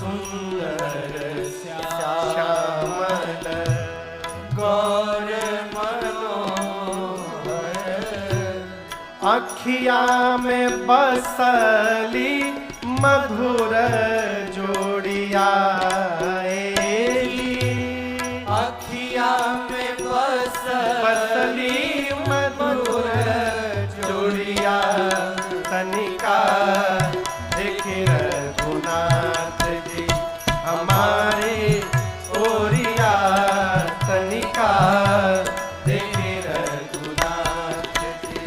सुंदर श्यामल गौर मनोहर। अखिया में बसली मधुर जोड़िया अखिया में बसली मधुर जोड़िया तनिका देखे रघुनाथ जी हमारे ओरिया तनिका देखे रघुनाथ जी।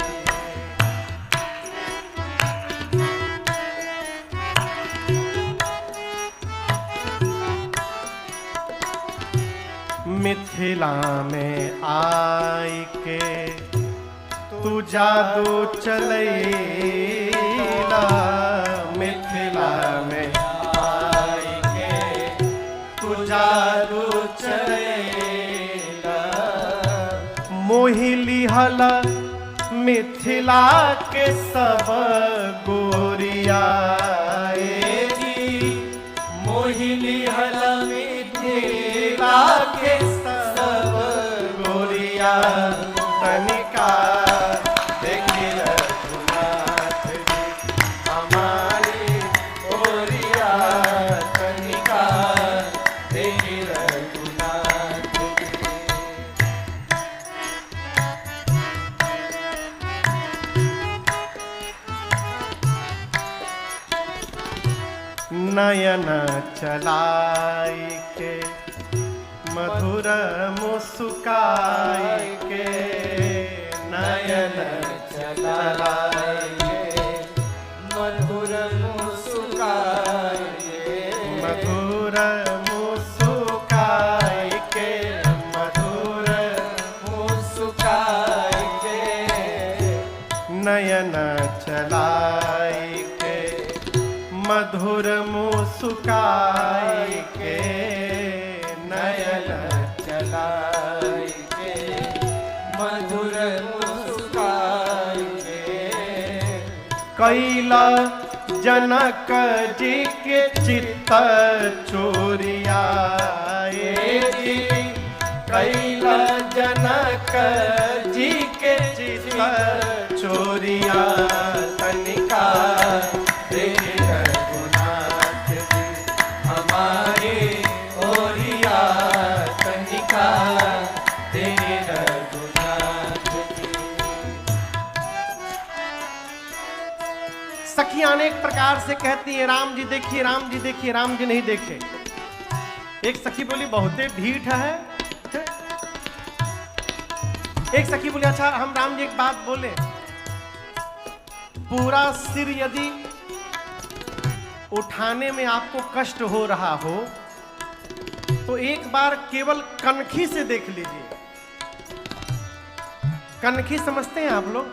मिथिला में आई के तू जादू चलैला मिथिला में आई के तू जादू चलैला मोहि लिहला मिथिला के सब गोरिया मोहि लिहला मिथिला के सब गोरिया तनिका देखे रघुनाथ जी हमारी ओरिया तनिका देखे रघुनाथ जी। नयन चलाई के मधुर मुस्काई के नयन चलाई के मधुर मुस्काई के मधुर मुस्काई के मधुर मुस्काई के नयन चलाई के मधुर मुस्काई के नयन चलाई के मधुर मुस्काई के कैला जनक जी के चित्त चोरिया कैला जनक जी के चित्त चोरिया तनिका देखे रघुनाथ जी हमारे ओरिया तनिका देखे रघुनाथ जी। सखी अनेक प्रकार से कहती है राम जी देखिए राम जी देखिए राम जी नहीं देखे। एक सखी बोली बहुते ढीठ है। एक सखी बोली अच्छा हम राम जी एक बात बोले पूरा सिर यदि उठाने में आपको कष्ट हो रहा हो तो एक बार केवल कनखी से देख लीजिए। कनखी समझते हैं आप लोग?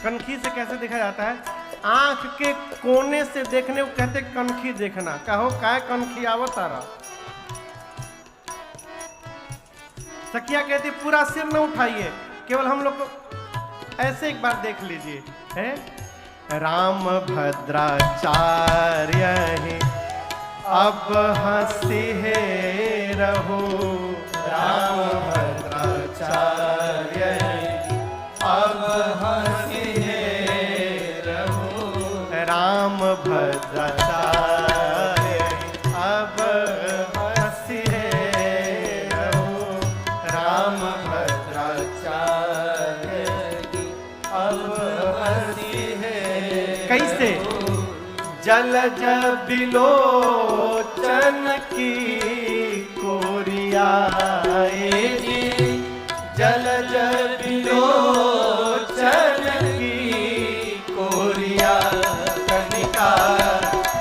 कनखी से कैसे देखा जाता है? आंख के कोने से देखने को कहते कनखी देखना। कहो काय कनखी आवो तारा। सखिया कहती पूरा सिर न उठाइए केवल हम लोग को ऐसे एक बार देख लीजिए है राम भद्राचार्य है अब हंसी है रहो राम भद्राचार्य अब हंसी है रहो राम भद्राचार्य अब हंसी है रहो राम भद्राचार्य अब हंसी है। कैसे? जलज बिलोचन की कोरिया जलज बिलोचन की कोरिया कनिका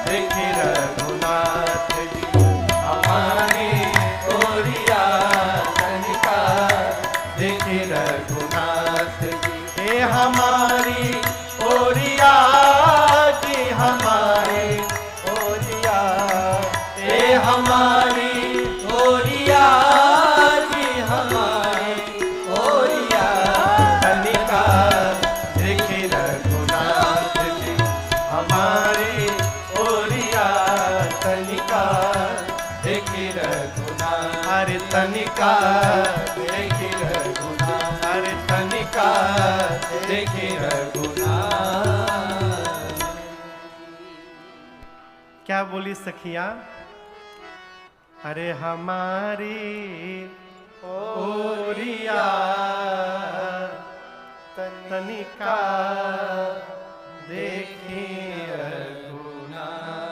देखे रघुनाथ जी हमारी कोरिया कनिका देखे रघुनाथ जी हे हमारी ओरिया जी हमारे ओरिया हे हमारी ओरिया जी हमारे ओरिया कनिका देखे रघुनाथ जी हमारे ओरिया तनिका देखी रघुनाथ, अरे तनिका देखी रघुनाथ, अरे तनिका देखी रघुनाथ। क्या बोली सखिया? अरे हमारी ओरिया तनिका देखी रघुनाथ।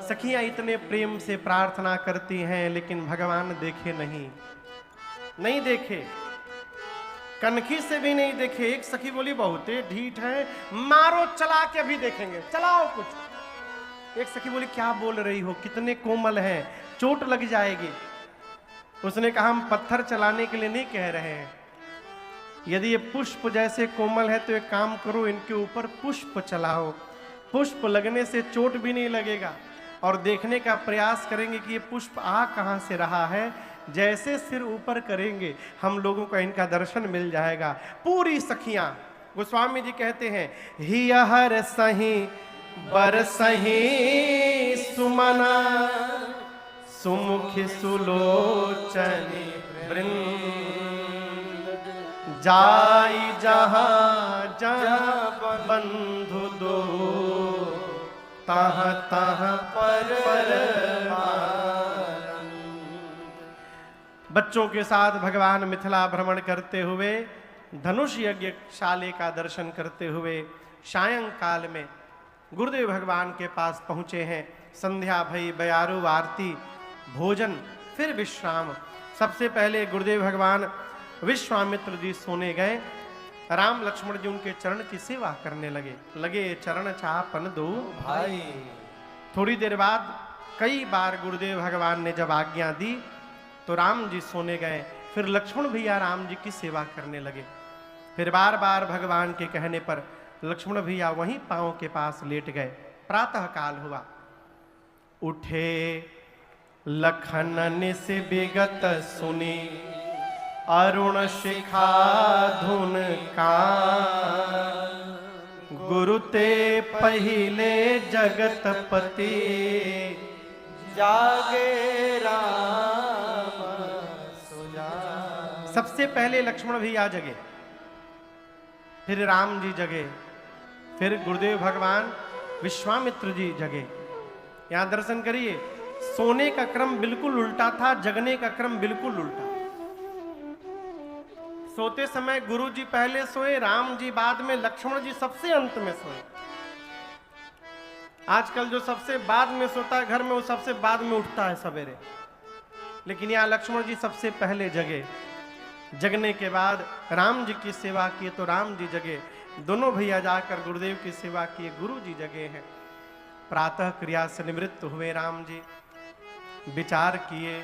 सखियां इतने प्रेम से प्रार्थना करती हैं, लेकिन भगवान देखे नहीं देखे, कनखी से भी नहीं देखे। एक सखी बोली बहुते ढीठ है, मारो चला के अभी देखेंगे, चलाओ कुछ। एक सखी बोली क्या बोल रही हो, कितने कोमल हैं, चोट लग जाएगी। उसने कहा हम पत्थर चलाने के लिए नहीं कह रहे हैं, यदि ये पुष्प जैसे कोमल है तो एक काम करो, इनके ऊपर पुष्प चलाओ, पुष्प लगने से चोट भी नहीं लगेगा और देखने का प्रयास करेंगे कि ये पुष्प आ कहां से रहा है। जैसे सिर ऊपर करेंगे हम लोगों को इनका दर्शन मिल जाएगा। पूरी सखियां, गोस्वामी जी कहते हैं, हियहर सही बरसही सुमना सुमुखी सुलोचनी वृंद जाई जहां जहां बंधु दो तहाँ तहाँ पर बच्चों के साथ भगवान मिथिला भ्रमण करते हुए, धनुष यज्ञशाले का दर्शन करते हुए सायंकाल में गुरुदेव भगवान के पास पहुंचे हैं। संध्या भई, बयारू आरती, भोजन, फिर विश्राम। सबसे पहले गुरुदेव भगवान विश्वामित्र जी सोने गए। राम लक्ष्मण जी उनके चरण की सेवा करने लगे चरण चापन दो भाई। थोड़ी देर बाद कई बार गुरुदेव भगवान ने जब आज्ञा दी तो राम जी सोने गए। फिर लक्ष्मण भैया राम जी की सेवा करने लगे। फिर बार बार भगवान के कहने पर लक्ष्मण भैया वहीं पांव के पास लेट गए। प्रातः काल हुआ, उठे लखन से विगत सुनी अरुण शिखा धुन का गुरु ते पहिले जगतपति जागे राम सुजा। सबसे पहले लक्ष्मण भैया जगे, फिर राम जी जगे, फिर गुरुदेव भगवान विश्वामित्र जी जगे। यहां दर्शन करिए, सोने का क्रम बिल्कुल उल्टा था, जगने का क्रम बिल्कुल उल्टा। सोते समय गुरु जी पहले सोए, राम जी बाद में, लक्ष्मण जी सबसे अंत में सोए। आजकल जो सबसे बाद में सोता है घर में, वो सबसे बाद में उठता है सवेरे, लेकिन यहाँ लक्ष्मण जी सबसे पहले जगे। जगने के बाद राम जी की सेवा किए तो राम जी जगे। दोनों भैया जाकर गुरुदेव की सेवा किए, गुरु जी जगे हैं। प्रातः क्रिया से निवृत्त हुए राम जी, विचार किए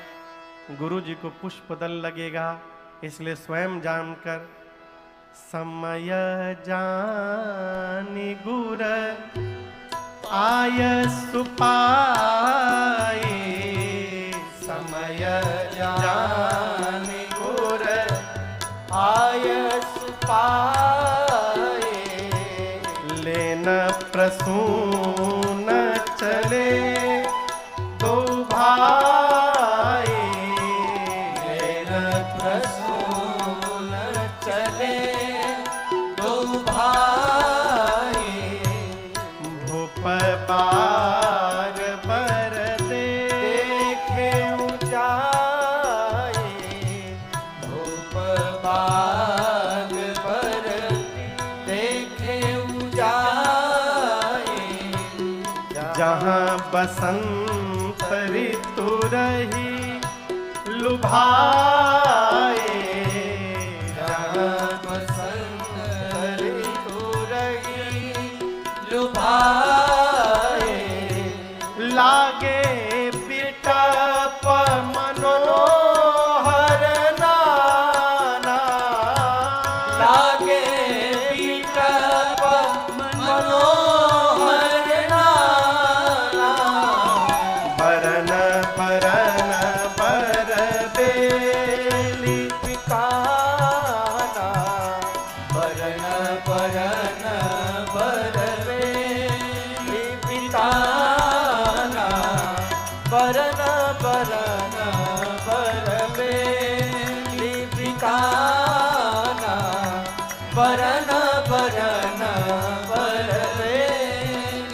गुरु जी को पुष्प दल लगेगा, इसलिए स्वयं जानकर समय जानी गुर आय सुपाए, समय जानी गुर आय सुपाए, लेन प्रसून चले दो भाई, लेन प्रसून चले दो भाई, भूप बार बर देखे ऊंचाई, धूप बाग पर देखे ऊंचाई, जहाँ बसंत ऋतु रही लुभाए, जहाँ बसंत ऋतु रही लुभाए, लागे बिटप मनोहर नाना, लागे बिटप मनोहर नाना, बरन बरन बर बेली पिकाना, बरन बरन बरवे पिताना, परन परन परबे लिपिकाना परन परन परबे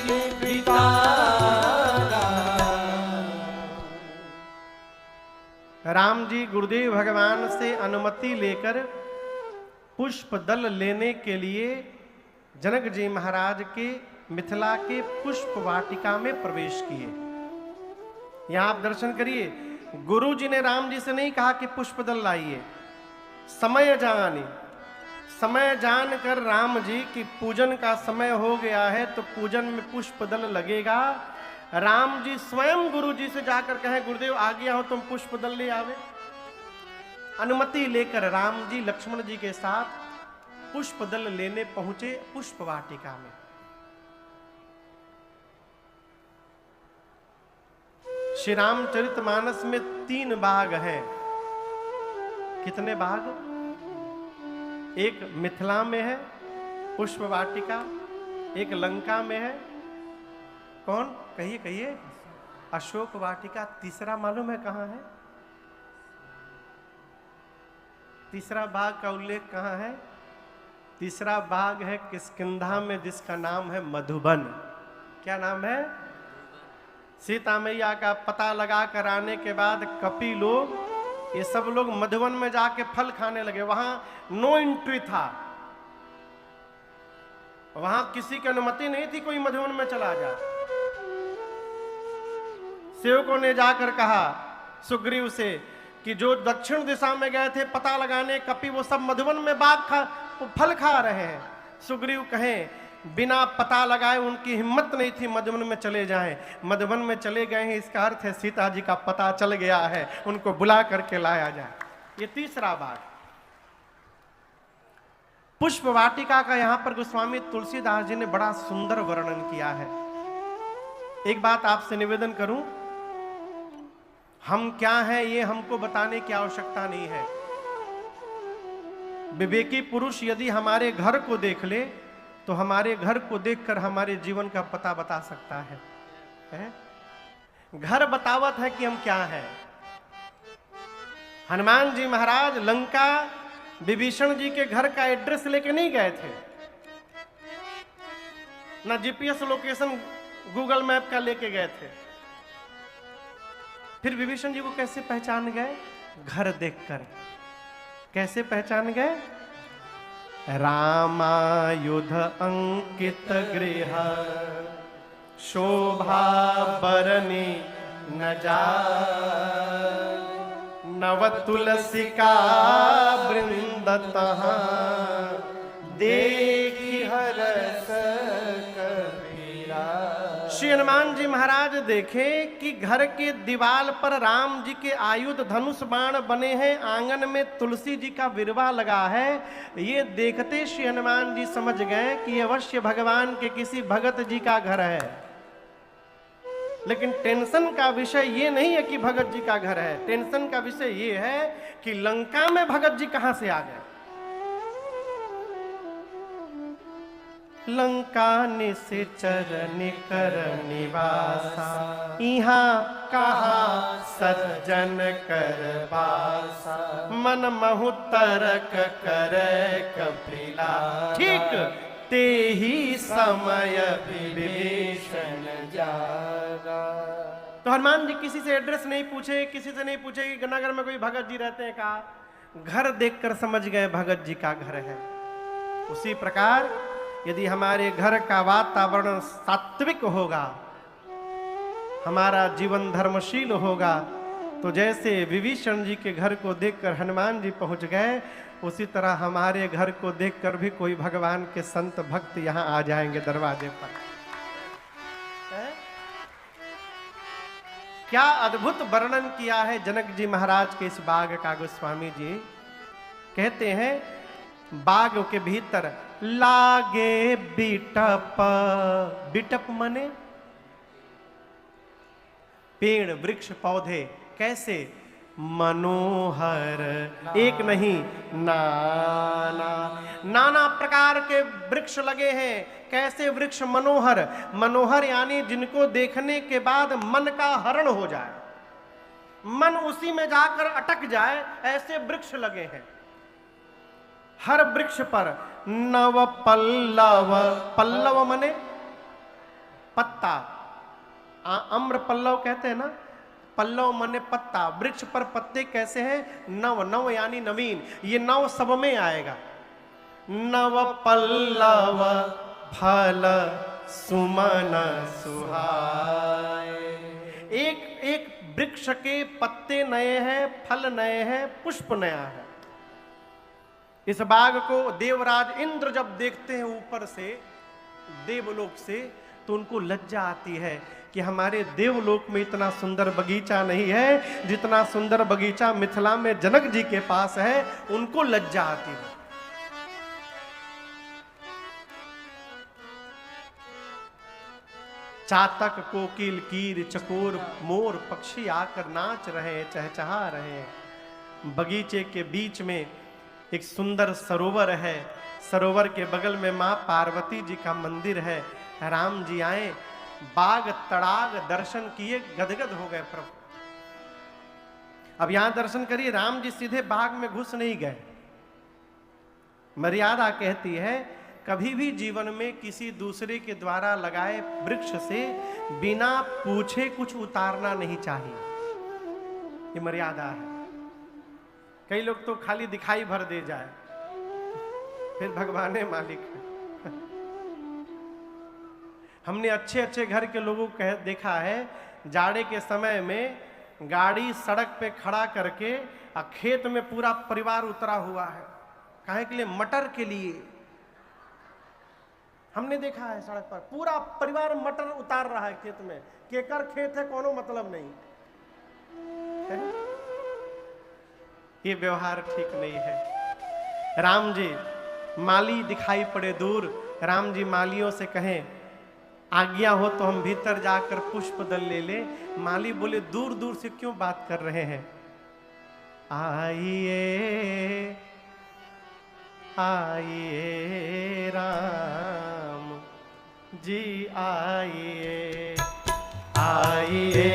लिपिकाना। राम जी गुरुदेव भगवान से अनुमति लेकर पुष्प दल लेने के लिए जनक जी महाराज के मिथिला के पुष्प वाटिका में प्रवेश किए। यहां आप दर्शन करिए, गुरु जी ने राम जी से नहीं कहा कि पुष्प दल लाइए। समय जान कर राम जी की पूजन का समय हो गया है तो पूजन में पुष्प दल लगेगा। राम जी स्वयं गुरु जी से जाकर कहें गुरुदेव आ गया हो तुम पुष्प दल ले आवे। अनुमति लेकर राम जी लक्ष्मण जी के साथ पुष्प दल लेने पहुंचे पुष्प वाटिका में। श्री रामचरितमानस में 3 बाग हैं। कितने बाग? एक मिथिला में है पुष्प वाटिका, एक लंका में है, कौन कहिए कहिए, अशोक वाटिका। तीसरा मालूम है कहां है? तीसरा बाग का उल्लेख कहां है? तीसरा बाग है किष्किंधा में जिसका नाम है मधुबन। क्या नाम है? सीता मैया का पता लगा कर आने के बाद कपि लोग ये सब लोग मधुबन में जाके फल खाने लगे। वहां नो एंट्री था, वहां किसी की अनुमति नहीं थी कोई मधुबन में चला जाए। सेवकों ने जाकर कहा सुग्रीव से कि जो दक्षिण दिशा में गए थे पता लगाने कपि वो सब मधुबन में फल खा रहे हैं। सुग्रीव कहें बिना पता लगाए उनकी हिम्मत नहीं थी मधुबन में चले जाएं। मधुबन में चले गए हैं इसका अर्थ है सीता जी का पता चल गया है, उनको बुला करके लाया जाए। ये तीसरा बात। पुष्प वाटिका का यहां पर गोस्वामी तुलसीदास जी ने बड़ा सुंदर वर्णन किया है। एक बात आपसे निवेदन करूं, हम क्या हैं ये हमको बताने की आवश्यकता नहीं है। विवेकी पुरुष यदि हमारे घर को देख ले तो हमारे घर को देखकर हमारे जीवन का पता बता सकता है? घर बतावत है कि हम क्या हैं। हनुमान जी महाराज लंका विभीषण जी के घर का एड्रेस लेके नहीं गए थे, ना जीपीएस लोकेशन गूगल मैप का लेके गए थे। फिर विभीषण जी को कैसे पहचान गए? घर देखकर। कैसे पहचान गए? रामायुध अंकित गृह शोभा बरनी न जाय, नव तुलसिका वृंद तहाँ देखी हरस कबीरा। श्री हनुमान जी महाराज देखें कि घर के दीवार पर राम जी के आयुध धनुष बाण बने हैं, आंगन में तुलसी जी का विरवा लगा है। ये देखते श्री हनुमान जी समझ गए कि अवश्य भगवान के किसी भगत जी का घर है। लेकिन टेंशन का विषय ये नहीं है कि भगत जी का घर है, टेंशन का विषय ये है कि लंका में भगत जी कहां से आ गए। लंका निश्चर निकर निवासा, यहाँ कहा सज्जन कर बासा, मन महु तरक करे कपिला, ठीक ते ही समय विभीषण जागा। तो हनुमान जी किसी से एड्रेस नहीं पूछे, किसी से नहीं पूछे कि नगर में कोई भगत जी रहते हैं का, घर देखकर समझ गए भगत जी का घर है। उसी प्रकार यदि हमारे घर का वातावरण सात्विक होगा, हमारा जीवन धर्मशील होगा, तो जैसे विभीषण जी के घर को देखकर हनुमान जी पहुंच गए, उसी तरह हमारे घर को देखकर भी कोई भगवान के संत भक्त यहां आ जाएंगे दरवाजे पर। क्या अद्भुत वर्णन किया है जनक जी महाराज के इस बाग का। गोस्वामी जी कहते हैं बाग के भीतर लागे बिटप, बिटप माने पेड़ वृक्ष पौधे। कैसे? मनोहर, एक नहीं नाना नाना प्रकार के वृक्ष लगे हैं। कैसे वृक्ष? मनोहर। मनोहर यानी जिनको देखने के बाद मन का हरण हो जाए, मन उसी में जाकर अटक जाए, ऐसे वृक्ष लगे हैं। हर वृक्ष पर नव पल्लव, पल्लव मने पत्ता, अम्र पल्लव कहते हैं ना, पल्लव मने पत्ता। वृक्ष पर पत्ते कैसे हैं? नव, नव यानी नवीन, ये नव सब में आएगा। नव पल्लव फल सुमन सुहाए। एक एक वृक्ष के पत्ते नए हैं, फल नए हैं, पुष्प नया है। इस बाग को देवराज इंद्र जब देखते हैं ऊपर से, देवलोक से, तो उनको लज्जा आती है कि हमारे देवलोक में इतना सुंदर बगीचा नहीं है जितना सुंदर बगीचा मिथिला में जनक जी के पास है। उनको लज्जा आती है। चातक कोकिल कीर चकोर मोर पक्षी आकर नाच रहे, चहचहा रहे। बगीचे के बीच में एक सुंदर सरोवर है। सरोवर के बगल में मां पार्वती जी का मंदिर है। राम जी आए, बाग तड़ाग दर्शन किए, गदगद हो गए प्रभु। अब यहां दर्शन करिए, राम जी सीधे बाग में घुस नहीं गए। मर्यादा कहती है कभी भी जीवन में किसी दूसरे के द्वारा लगाए वृक्ष से बिना पूछे कुछ उतारना नहीं चाहिए, ये मर्यादा है। कई लोग तो खाली दिखाई भर दे जाए, फिर भगवान मालिक है। हमने अच्छे अच्छे घर के लोगों को देखा है, जाड़े के समय में गाड़ी सड़क पे खड़ा करके खेत में पूरा परिवार उतरा हुआ है। काहे के लिए? मटर के लिए। हमने देखा है सड़क पर पूरा परिवार मटर उतार रहा है खेत में। केकर खेत है कोनो मतलब नहीं है? ये व्यवहार ठीक नहीं है। राम जी, माली दिखाई पड़े दूर, राम जी मालियों से कहें आज्ञा हो तो हम भीतर जाकर पुष्प दल ले ले। माली बोले दूर दूर से क्यों बात कर रहे हैं? आइए आइए राम जी आइए, आइए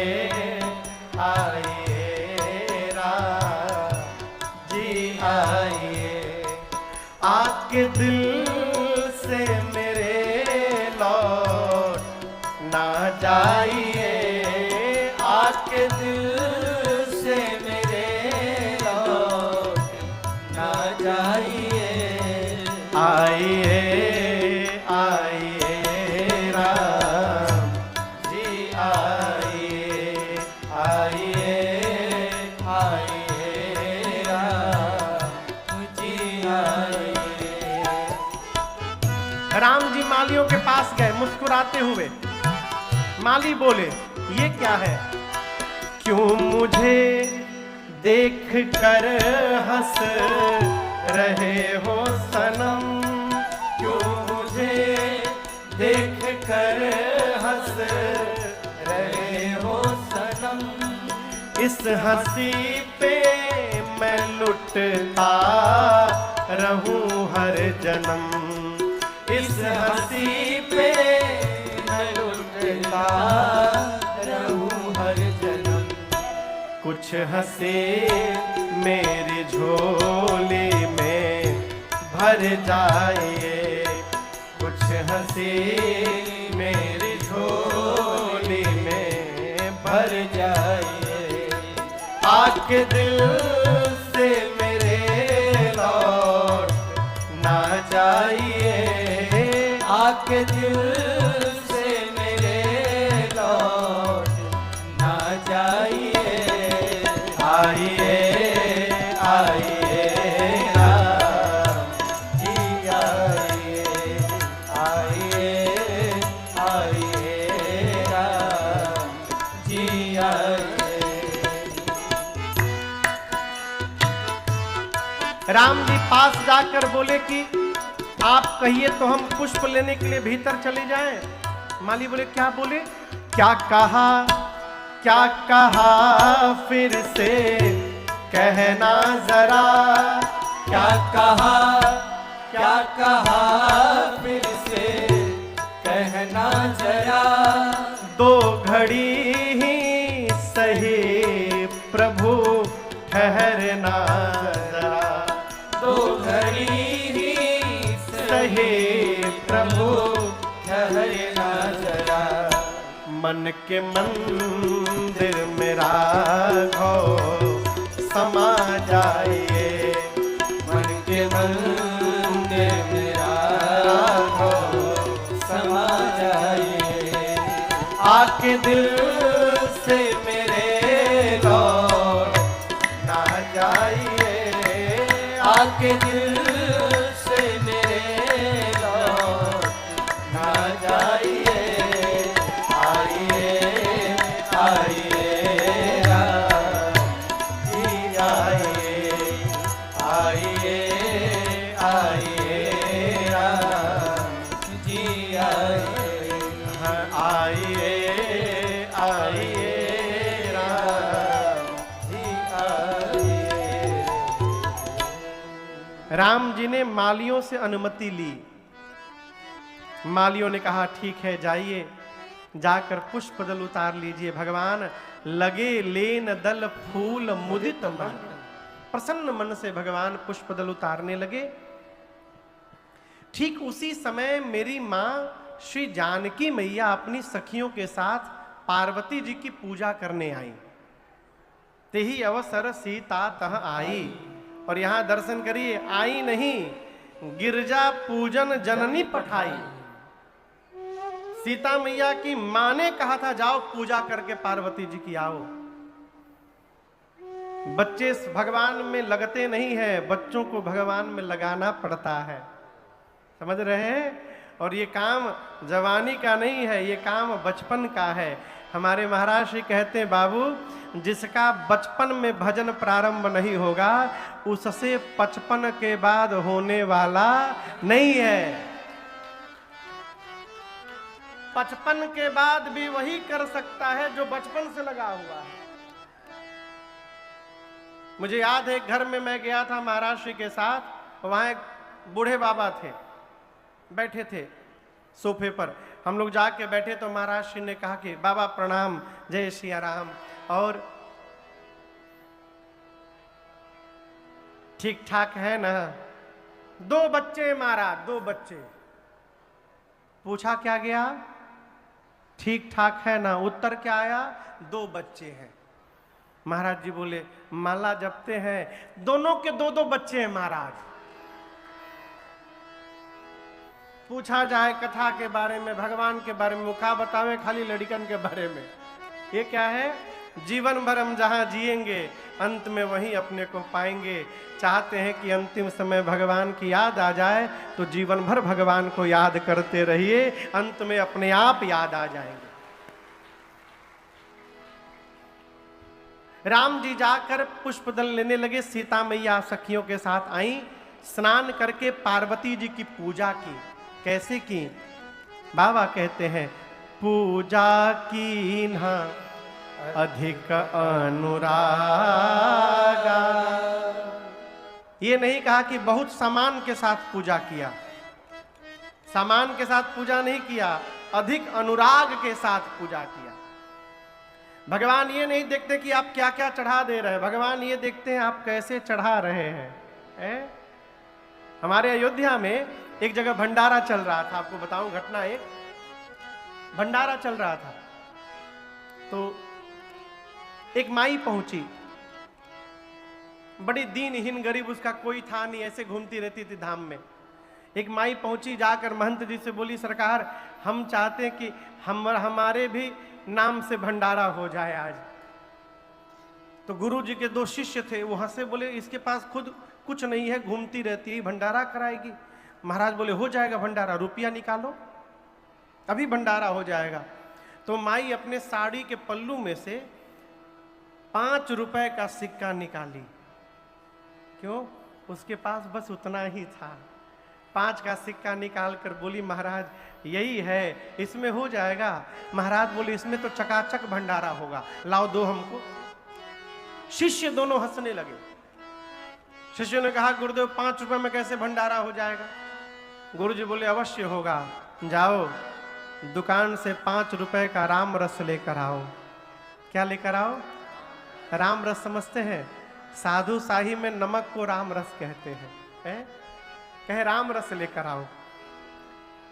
आइए राम जी आइए। आपके दिल से मेरे ना जाइए, आपके दिल से मेरे लौट ना जाइए। आइए आइए राम जी आइए, आइए आइए राम जी आइए। राम जी मालियों के पास गए मुस्कुराते हुए। माली बोले ये क्या है? क्यों मुझे देख कर हंस रहे हो सनम? क्यों मुझे देख कर हंस रहे हो सनम? इस हंसी पे मैं लुटता रहूं हर जन्म। इस हंसी पे रहूं हर जन्म। कुछ हंसे मेरी झोली में भर जाइए, कुछ हंसे मेरी झोली में भर जाइए। आके दिल से मेरे लौट ना जाइए, आके दिल राम जी पास जाकर बोले कि आप कहिए तो हम पुष्प लेने के लिए भीतर चले जाएं। माली बोले क्या बोले? क्या कहा फिर से कहना जरा। क्या कहा फिर से कहना जरा। दो घड़ी ही सही प्रभु ठहरना जरा। दो घड़ी ही सही प्रभु ठहरना जरा। मन के मंदिर में राघव समा जाइए। मन के मंदिर में राघव समा जाइए। आके दिल से मेरे लौट ना जाइए। आके दिल से मेरे लौट ना जाइए। आइए आइए राम जी आइए। आइए आइए राम जी आइए। आइए आइए राम जी आइए। राम जी ने मालियों से अनुमति ली। मालियों ने कहा ठीक है जाइए, जाकर पुष्प दल उतार लीजिए। भगवान लगे लेन दल फूल मुदित मन। प्रसन्न मन से भगवान पुष्प दल उतारने लगे। ठीक उसी समय मेरी मां श्री जानकी मैया अपनी सखियों के साथ पार्वती जी की पूजा करने आई। तेही अवसर सीता तह आई। और यहां दर्शन करिए, आई नहीं, गिरजा पूजन जननी पठाई। सीता मैया की मां ने कहा था जाओ पूजा करके पार्वती जी की आओ। बच्चे भगवान में लगते नहीं हैं, बच्चों को भगवान में लगाना पड़ता है। समझ रहे हैं? और ये काम जवानी का नहीं है, ये काम बचपन का है। हमारे महाराज श्री कहते हैं बाबू, जिसका बचपन में भजन प्रारंभ नहीं होगा उससे 55 के बाद होने वाला नहीं है। 55 के बाद भी वही कर सकता है जो बचपन से लगा हुआ है। मुझे याद है एक घर में मैं गया था महाराज श्री के साथ, वहां एक बूढ़े बाबा थे, बैठे थे सोफे पर। हम लोग जाके बैठे तो महाराज श्री ने कहा कि बाबा प्रणाम, जय सिया राम, और ठीक ठाक है ना? 2 बच्चे महाराज, 2 बच्चे। पूछा क्या गया? ठीक ठाक है ना? उत्तर क्या आया? 2 बच्चे हैं। महाराज जी बोले माला जपते हैं, दोनों के 2-2 बच्चे हैं महाराज। पूछा जाए कथा के बारे में, भगवान के बारे में, मुखा बतावे खाली लड़कन के बारे में। ये क्या है? जीवन भर हम जहां जिएंगे अंत में वहीं अपने को paएंगे। चाहते हैं कि अंतिम समय भगवान की याद आ जाए तो जीवन भर भगवान को याद करते रहिए, अंत में अपने आप याद आ जाएंगे। राम जी जाकर पुष्पदल लेने लगे। सीता मैया सखियों के साथ आई, स्नान करके पार्वती जी की पूजा की। कैसे की? बाबा कहते हैं पूजा की ना अधिक अनुरागा। ये नहीं कहा कि बहुत सामान के साथ पूजा किया, सामान के साथ पूजा नहीं किया, अधिक अनुराग के साथ पूजा किया। भगवान ये नहीं देखते कि आप क्या क्या चढ़ा दे रहे हैं, भगवान ये देखते हैं आप कैसे चढ़ा रहे हैं। हमारे अयोध्या में एक जगह भंडारा चल रहा था, आपको बताऊं घटना। एक भंडारा चल रहा था तो एक माई पहुंची, बड़ी दीनहीन गरीब, उसका कोई था नहीं, ऐसे घूमती रहती थी धाम में। एक माई पहुंची, जाकर महंत जी से बोली सरकार हम चाहते हैं कि हमारे भी नाम से भंडारा हो जाए आज। तो गुरु जी के 2 शिष्य थे, वो हंसे, बोले इसके पास खुद कुछ नहीं है, घूमती रहती है, भंडारा कराएगी। महाराज बोले हो जाएगा भंडारा, रुपया निकालो, अभी भंडारा हो जाएगा। तो माई अपने साड़ी के पल्लू में से 5 रुपए का सिक्का निकाली। क्यों? उसके पास बस उतना ही था। 5 का सिक्का निकाल कर बोली महाराज यही है, इसमें हो जाएगा। महाराज बोले इसमें तो चकाचक भंडारा होगा, लाओ दो हमको। शिष्य दोनों हंसने लगे। शिष्यों ने कहा गुरुदेव 5 रुपए में कैसे भंडारा हो जाएगा? गुरुजी बोले अवश्य होगा, जाओ दुकान से 5 रुपए का राम रस लेकर आओ। क्या लेकर आओ? राम रस समझते हैं? साधु शाही में नमक को राम रस कहते हैं। कहे राम रस लेकर आओ।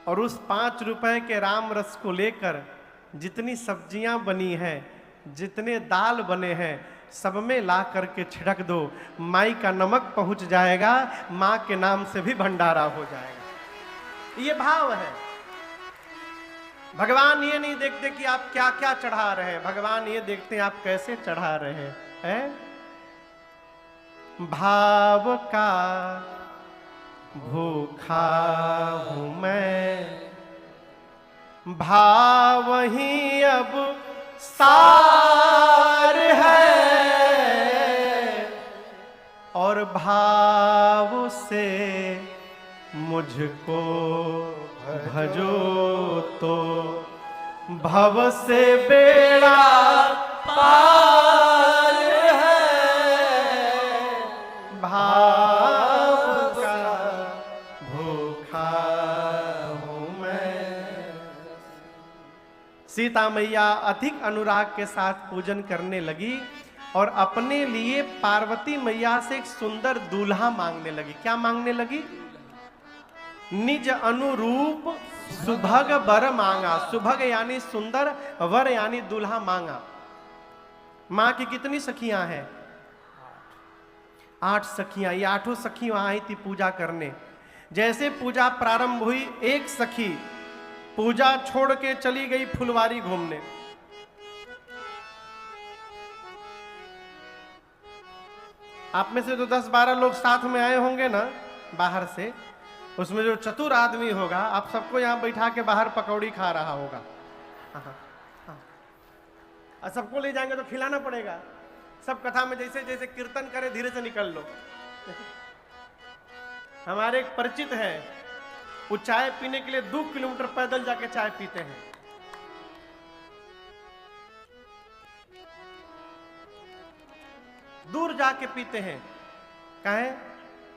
और उस 5 रुपए के राम रस को लेकर जितनी सब्जियां बनी हैं, जितने दाल बने हैं, सब में ला करके छिड़क दो, माई का नमक पहुंच जाएगा, मां के नाम से भी भंडारा हो जाएगा। ये भाव है। भगवान ये नहीं देखते कि आप क्या क्या चढ़ा रहे हैं, भगवान ये देखते हैं आप कैसे चढ़ा रहे हैं। भाव का भूखा हूं मैं, भाव ही अब सार है, और भाव से मुझको भजो तो भव से बेड़ा पार है। भाव का भूखा हूं मैं। सीता मैया अधिक अनुराग के साथ पूजन करने लगी और अपने लिए पार्वती मैया से एक सुंदर दूल्हा मांगने लगी। क्या मांगने लगी? निज अनुरूप सुभग वर मांगा। सुभग यानी सुंदर, वर यानी दूल्हा मांगा। मां की कितनी सखियां हैं? 8 सखियां। ये 8 सखियां आई थी पूजा करने। जैसे पूजा प्रारंभ हुई, एक सखी पूजा छोड़ के चली गई फुलवारी घूमने। आप में से तो 10-12 लोग साथ में आए होंगे ना बाहर से, उसमें जो चतुर आदमी होगा आप सबको यहां बैठा के बाहर पकौड़ी खा रहा होगा। और सबको ले जाएंगे तो खिलाना पड़ेगा। सब कथा में जैसे जैसे कीर्तन करे धीरे से निकल लो। हमारे एक परिचित है, वो चाय पीने के लिए 2 किलोमीटर पैदल जाके चाय पीते हैं। दूर जाके पीते हैं। कहे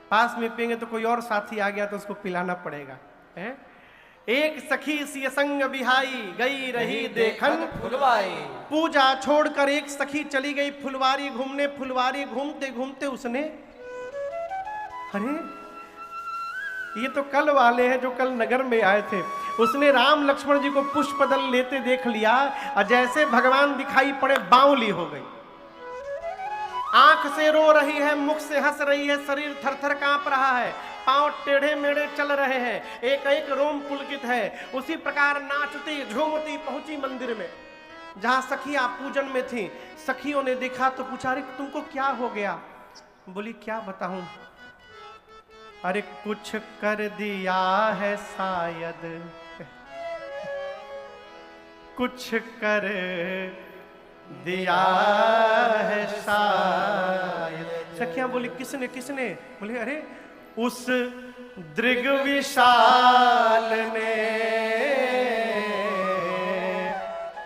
पास में पिएंगे तो कोई और साथी आ गया तो उसको पिलाना पड़ेगा। है? एक सखी सिय संग बिहाई, गई रही देखन फुलवारी। पूजा छोड़कर एक सखी चली गई फुलवारी घूमने। फुलवारी घूमते घूमते उसने, अरे ये तो कल वाले हैं जो कल नगर में आए थे। उसने राम लक्ष्मण जी को पुष्पदल लेते देख लिया और जैसे भगवान दिखाई पड़े बावली हो गई। आंख से रो रही है, मुख से हंस रही है, शरीर थरथर कांप रहा है, पांव टेढ़े मेढ़े चल रहे हैं, एक एक रोम पुलकित है। उसी प्रकार नाचती झूमती पहुंची मंदिर में जहां सखियां पूजन में थी। सखियों ने देखा तो पूछा, अरे तुमको क्या हो गया? बोली क्या बताऊं, अरे कुछ कर दिया है शायद, कुछ कर दिया है शायद। सखियां बोली किसने किसने? बोले अरे उस दृग विशाल ने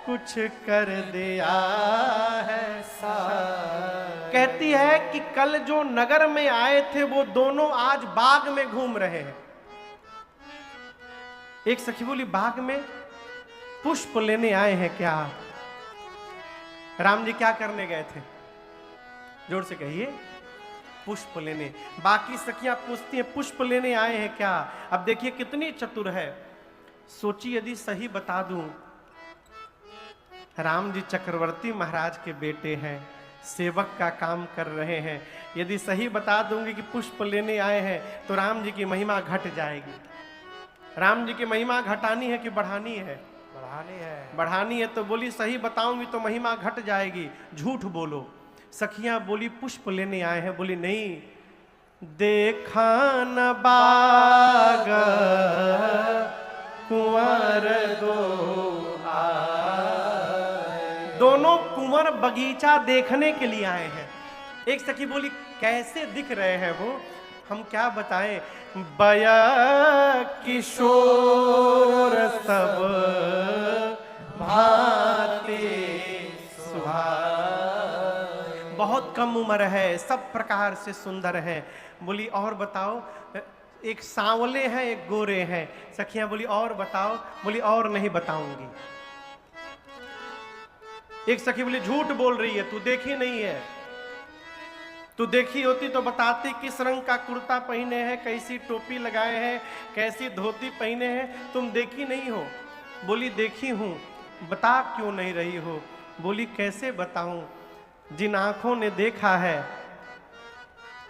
कुछ कर दिया है शायद। कहती है कि कल जो नगर में आए थे वो दोनों आज बाग में घूम रहे हैं। एक सखी बोली बाग में पुष्प लेने आए हैं क्या? राम जी क्या करने गए थे? जोर से कहिए, पुष्प लेने। बाकी सखियां पूछती हैं पुष्प लेने आए हैं क्या? अब देखिए कितनी चतुर है। सोची यदि सही बता दूं, राम जी चक्रवर्ती महाराज के बेटे हैं, सेवक का काम कर रहे हैं। यदि सही बता दूंगी कि पुष्प लेने आए हैं तो राम जी की महिमा घट जाएगी। राम जी की महिमा घटानी है कि बढ़ानी है? बढ़ानी है। तो बोली सही बताऊंगी तो महिमा घट जाएगी, झूठ बोलो। सखियां बोली पुष्प लेने आए हैं। बोली नहीं, देखा न बाग कुंवर दो आए। दोनों कुंवर बगीचा देखने के लिए आए हैं। एक सखी बोली कैसे दिख रहे हैं वो? हम क्या बताएं, बया किशोर सब भांति सुहाए। बहुत कम उम्र है, सब प्रकार से सुंदर है। बोली और बताओ, एक सांवले हैं एक गोरे हैं। सखियां बोली और बताओ। बोली और नहीं बताऊंगी। एक सखी बोली झूठ बोल रही है, तू देखी नहीं है। तू देखी होती तो बताती किस रंग का कुर्ता पहने हैं, कैसी टोपी लगाए हैं, कैसी धोती पहने हैं। तुम देखी नहीं हो। बोली देखी हूं। बता क्यों नहीं रही हो। बोली कैसे बताऊं, जिन आंखों ने देखा है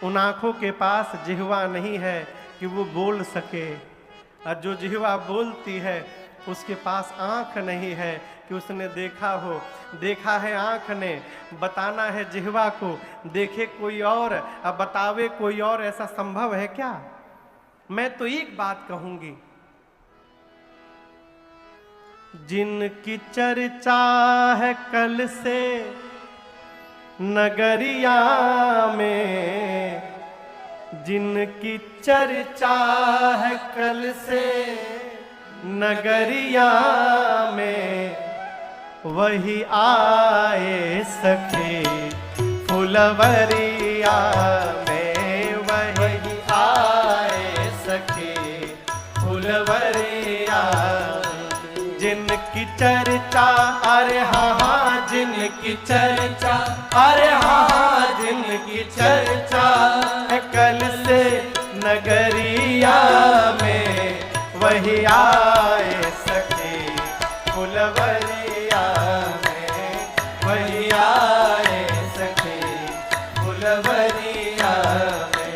उन आंखों के पास जिह्वा नहीं है कि वो बोल सके, और जो जिह्वा बोलती है उसके पास आंख नहीं है कि उसने देखा हो। देखा है आंख ने, बताना है जिह्वा को। देखे कोई और अब बतावे कोई और, ऐसा संभव है क्या। मैं तो एक बात कहूंगी, जिनकी चर्चा है कल से नगरिया में, जिनकी चर्चा है कल से नगरिया में, वही आए सखे फुलवरिया में, वही आए सखे फुलवरिया। जिनकी चर्चा, अरे हाँ हाँ जिनकी चर्चा, अरे हाँ हाँ जिनकी चर्चा है कल से नगरिया में, वही आए सके फुलवरिया में, वही आए सके फुलवरिया में।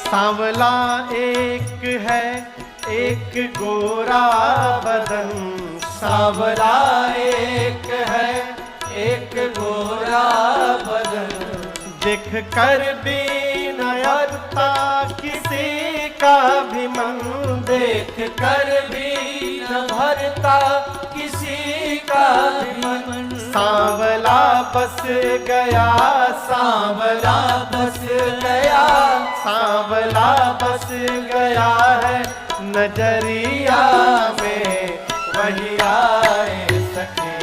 सांवला एक है एक गोरा बदन, सांवला एक है एक गोरा बदन, देख कर भी नयता किसी का भी मन, देख कर भी न भरता किसी का भी मन। सांवला बस गया, सांवला बस गया, सांवला बस गया है नजरिया में, वही आए सके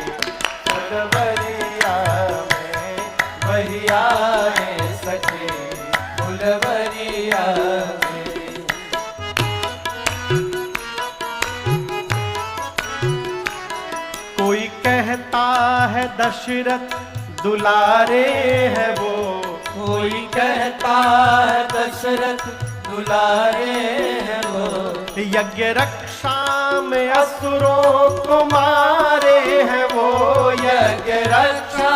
फुलवरिया में, वही आए सके फुलवरिया में। कोई कहता है दशरथ दुलारे है वो, कोई कहता है दशरथ दुलारे हैं वो, यज्ञ रक्षा में असुरों को मारे हैं वो, यज्ञ रक्षा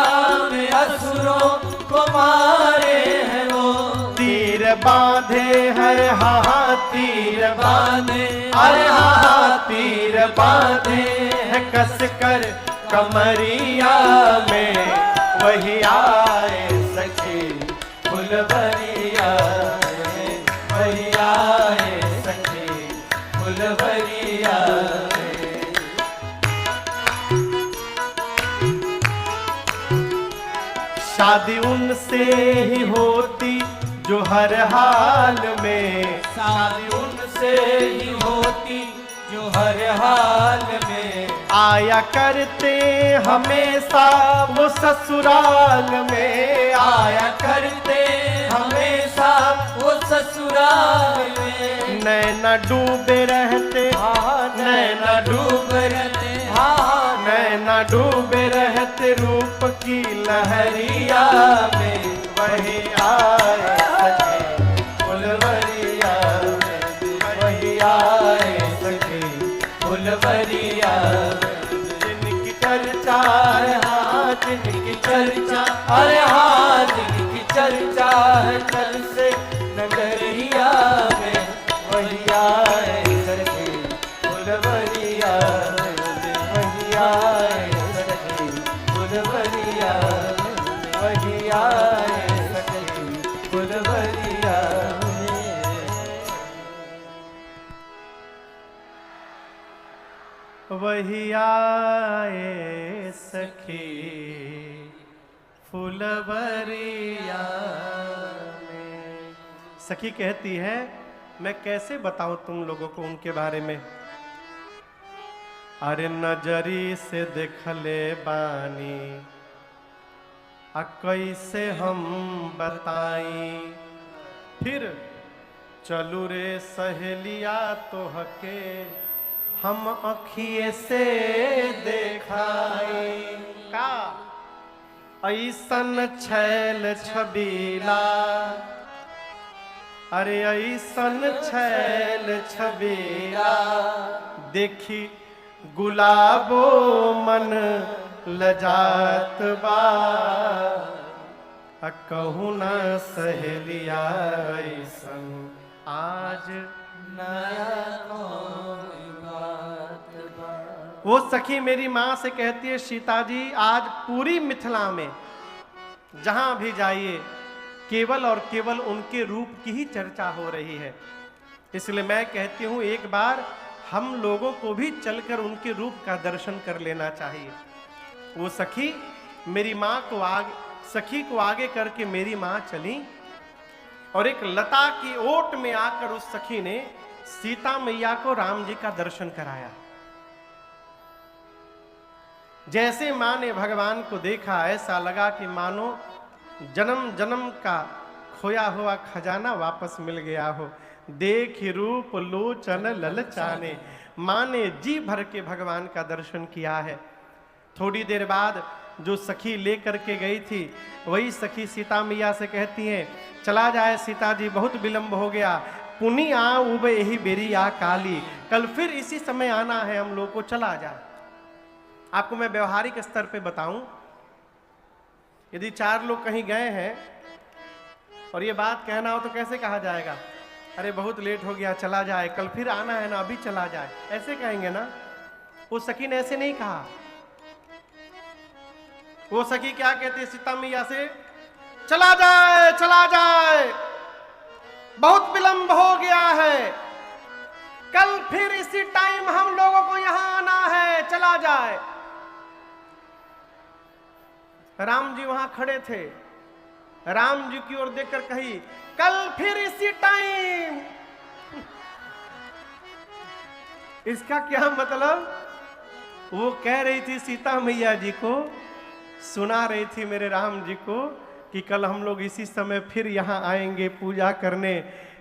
में असुरों को मारे हैं वो। तीर बांधे हर हा तीर बांधे, अरे हा तीर बांधे है कस कर कमरिया में, वही आए सखी फुलवरिया में, वही आए सखी फुलवरिया में। शादी उनसे ही होती जो हर हाल में, शादी उनसे ही होती जो हर हाल में, आया करते हमेशा वो ससुराल में, आया करते हमेशा वो ससुराल में। नैना डूबे रहते, नैना डूब रहते, हाँ नैना डूबे रहते रूप की लहरिया में, वही आए सके फुलवरिया में, वही आए सके फुलवरिया में। जिनकी चर्चा है हाँ जिनकी चर्चा, अरे हाँ जिनकी चर्चा है कल से नगरिया में, वही आए सके फुलवरिया में, वही आए सके फुलवरिया में, वही आए सके फुलवरिया में, वही आए सखी फुलवरिया में। सखी कहती है मैं कैसे बताऊं तुम लोगों को उनके बारे में। अरे नजरी से देखले बानी आ कैसे हम बताई, फिर चलू रे सहेलिया तोहके हम अखिए से देखाई। का ऐसन छैल छबीला, अरे ऐसन छैल छबीला देखी गुलाबो मन लजात बा, कहूँ न सहेलिया ऐसन आज नया कोई बात बा। वो सखी मेरी माँ से कहती है, सीता जी आज पूरी मिथिला में जहां भी जाइए केवल और केवल उनके रूप की ही चर्चा हो रही है, इसलिए मैं कहती हूं एक बार हम लोगों को भी चलकर उनके रूप का दर्शन कर लेना चाहिए। वो सखी मेरी माँ को सखी को आगे करके मेरी माँ चली और एक लता की ओट में आकर उस सखी ने सीता मैया को राम जी का दर्शन कराया। जैसे माँ ने भगवान को देखा ऐसा लगा कि मानो जन्म जन्म का खोया हुआ खजाना वापस मिल गया हो। देख रूप लोचन ललचाने, माँ ने जी भर के भगवान का दर्शन किया है। थोड़ी देर बाद जो सखी लेकर के गई थी वही सखी सीता मैया से कहती है, चला जाए सीता जी बहुत विलंब हो गया, पुनी आ उबे यही बेरी आ काली, कल फिर इसी समय आना है हम लोग को, चला जाए। आपको मैं व्यवहारिक स्तर पे बताऊं, यदि 4 लोग कहीं गए हैं और ये बात कहना हो तो कैसे कहा जाएगा? अरे बहुत लेट हो गया, चला जाए, कल फिर आना है ना, अभी चला जाए, ऐसे कहेंगे ना। वो सखी ने ऐसे नहीं कहा। वो सखी क्या कहती है सीता मैया से, चला जाए चला जाए, बहुत विलंब हो गया है, कल फिर इसी टाइम हम लोगों को यहां आना है, चला जाए। राम जी वहां खड़े थे, राम जी की ओर देखकर कही, कल फिर इसी टाइम। इसका क्या मतलब? वो कह रही थी सीता मैया जी को, सुना रही थी मेरे राम जी को कि कल हम लोग इसी समय फिर यहां आएंगे पूजा करने,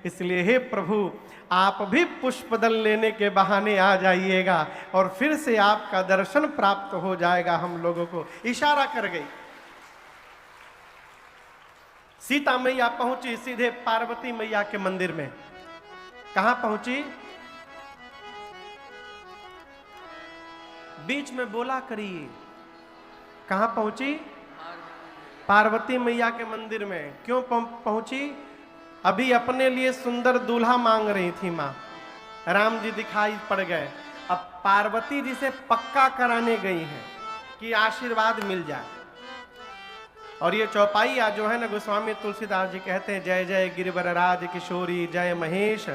इसलिए हे प्रभु आप भी पुष्पदल लेने के बहाने आ जाइएगा और फिर से आपका दर्शन प्राप्त हो जाएगा हम लोगों को। इशारा कर गई। सीता मैया पहुंची सीधे पार्वती मैया के मंदिर में। कहां पहुंची? बीच में बोला करिए, कहां पहुंची? पार्वती मैया के मंदिर में। क्यों पहुंची? अभी अपने लिए सुंदर दूल्हा मांग रही थी मां। राम जी दिखाई पड़ गए, अब पार्वती जी से पक्का कराने गई हैं कि आशीर्वाद मिल जाए। और ये चौपाइया जो है ना, गोस्वामी तुलसीदास जी कहते हैं, जय जय गिरिवर राज किशोरी, जय महेश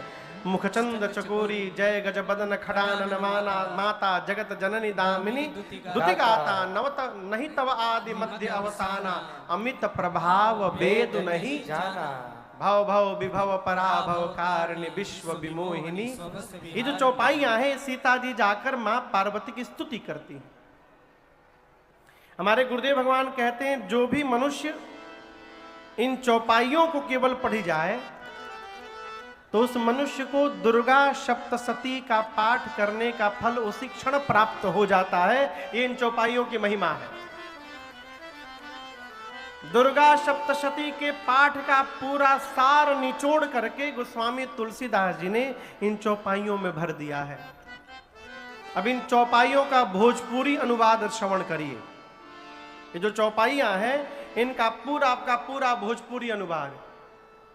मुखचंद चकोरी, जय गजबदन खड़ानन माना, माता जगत जननी दामिनी दुतिगाता, नवत नहीं तव आदि मध्य अवसाना, अमित प्रभाव वेद नहीं जाना, भव भव विभव पराभव कारिणी विश्व विमोहिनी। ये जो चौपाइयां हैं, सीता जी जाकर मां पार्वती की स्तुति करती हैं। हमारे गुरुदेव भगवान कहते हैं, जो भी मनुष्य इन चौपाइयों को केवल पढ़ी जाए तो उस मनुष्य को दुर्गा सप्तशती का पाठ करने का फल उसी क्षण प्राप्त हो जाता है। ये इन चौपाइयों की महिमा है। दुर्गा सप्तशती के पाठ का पूरा सार निचोड़ करके गोस्वामी तुलसीदास जी ने इन चौपाइयों में भर दिया है। अब इन चौपाइयों का भोजपुरी अनुवाद श्रवण करिए। ये जो चौपाइयां हैं, इनका पूरा भोजपुरी अनुवाद।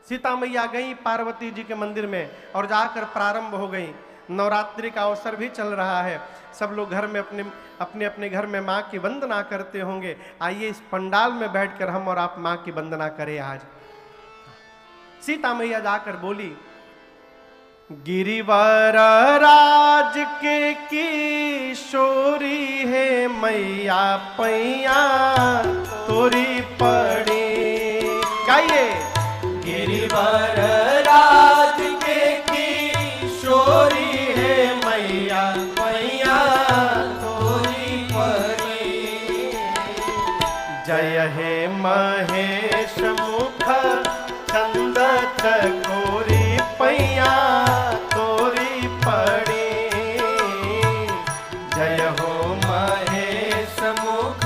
सीता मैया गई पार्वती जी के मंदिर में और जाकर प्रारंभ हो गई। नवरात्रि का अवसर भी चल रहा है, सब लोग घर में अपने अपने घर में माँ की वंदना करते होंगे। आइए इस पंडाल में बैठकर हम और आप माँ की वंदना करें। आज सीता मैया जाकर बोली, गिरिवर राज के किशोरी है मैया पैया तोरी पड़ी। गाइए, गिरिवर राज के किशोरी है मैया पैया महेश मुख चंद चकोरी पैया तोरी पड़ी। जय हो महेश मुख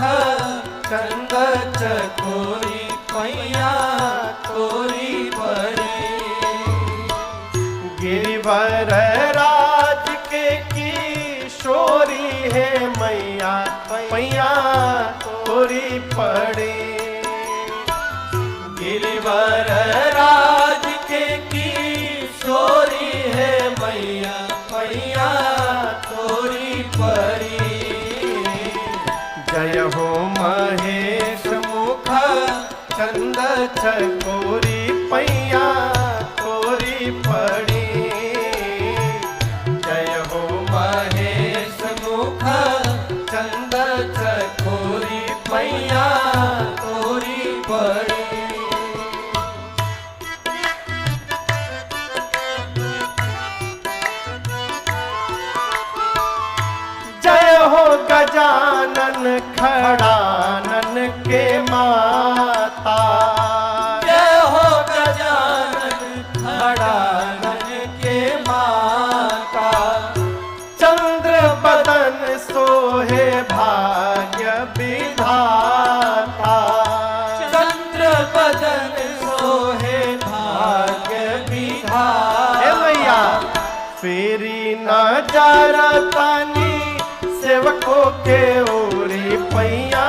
चंद चकोरी पैया तोरी पड़ी। गिरिवर राज के किशोरी है मैया पैया तोरी पड़ी। गिरिवर राज के किशोरी है मैया पैया तोरी पड़ी। जय हो महेश मुख चंद चकोरी पैया तोरी पड़ी। जय हो महेश मुख चंद चकोरी पैया तोरी पड़ी। जय हो गजानन खड़ानन के माता। जय हो गजानन खड़ानन के माता। चंद्र बदन सोहे भाग्य विधाता। चंद्र बदन सोहे भाग्य विधाता। हे मैया फेरी नजर तनी सेवकों के ओरी पैया